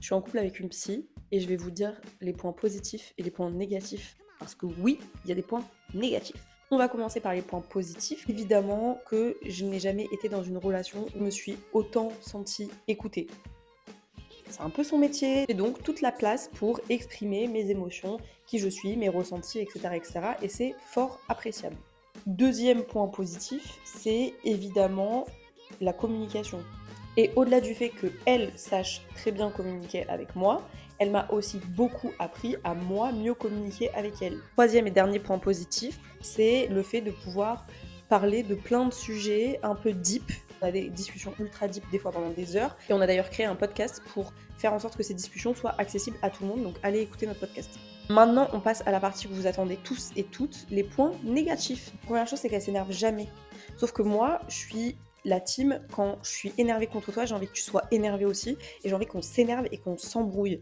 Je suis en couple avec une psy et je vais vous dire les points positifs et les points négatifs. Parce que oui, il y a des points négatifs. On va commencer par les points positifs. Évidemment que je n'ai jamais été dans une relation où je me suis autant sentie écoutée. C'est un peu son métier, et donc toute la place pour exprimer mes émotions, qui je suis, mes ressentis, etc. etc. et c'est fort appréciable. Deuxième point positif, c'est évidemment la communication. Et au-delà du fait qu'elle sache très bien communiquer avec moi, elle m'a aussi beaucoup appris à moi mieux communiquer avec elle. Troisième et dernier point positif, c'est le fait de pouvoir parler de plein de sujets un peu deep. On a des discussions ultra deep des fois pendant des heures. Et on a d'ailleurs créé un podcast pour faire en sorte que ces discussions soient accessibles à tout le monde. Donc allez écouter notre podcast. Maintenant, on passe à la partie que vous attendez tous et toutes, les points négatifs. La première chose, c'est qu'elle s'énerve jamais. Sauf que moi, je suis la team, quand je suis énervée contre toi, j'ai envie que tu sois énervé aussi. Et j'ai envie qu'on s'énerve et qu'on s'embrouille.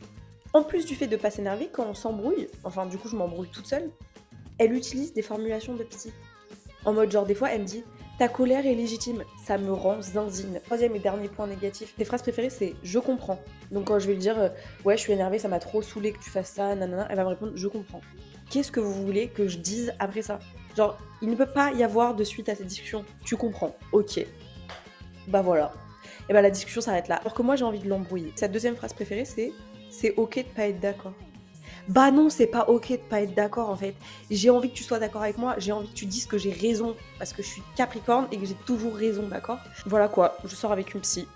En plus du fait de pas s'énerver, quand on s'embrouille, enfin du coup je m'embrouille toute seule, elle utilise des formulations de psy. En mode genre des fois elle me dit ta colère est légitime, ça me rend zinzine. Troisième et dernier point négatif, mes phrases préférées c'est je comprends. Donc quand je vais lui dire ouais je suis énervée, ça m'a trop saoulé que tu fasses ça, nanana, elle va me répondre je comprends. Qu'est-ce que vous voulez que je dise après ça? Genre il ne peut pas y avoir de suite à cette discussion. Tu comprends, ok. Bah voilà. Et bah la discussion s'arrête là. Alors que moi j'ai envie de l'embrouiller. Sa deuxième phrase préférée c'est ok de pas être d'accord. Bah non, c'est pas ok de pas être d'accord en fait. J'ai envie que tu sois d'accord avec moi, j'ai envie que tu dises que j'ai raison parce que je suis Capricorne et que j'ai toujours raison, d'accord? Voilà quoi, je sors avec une psy.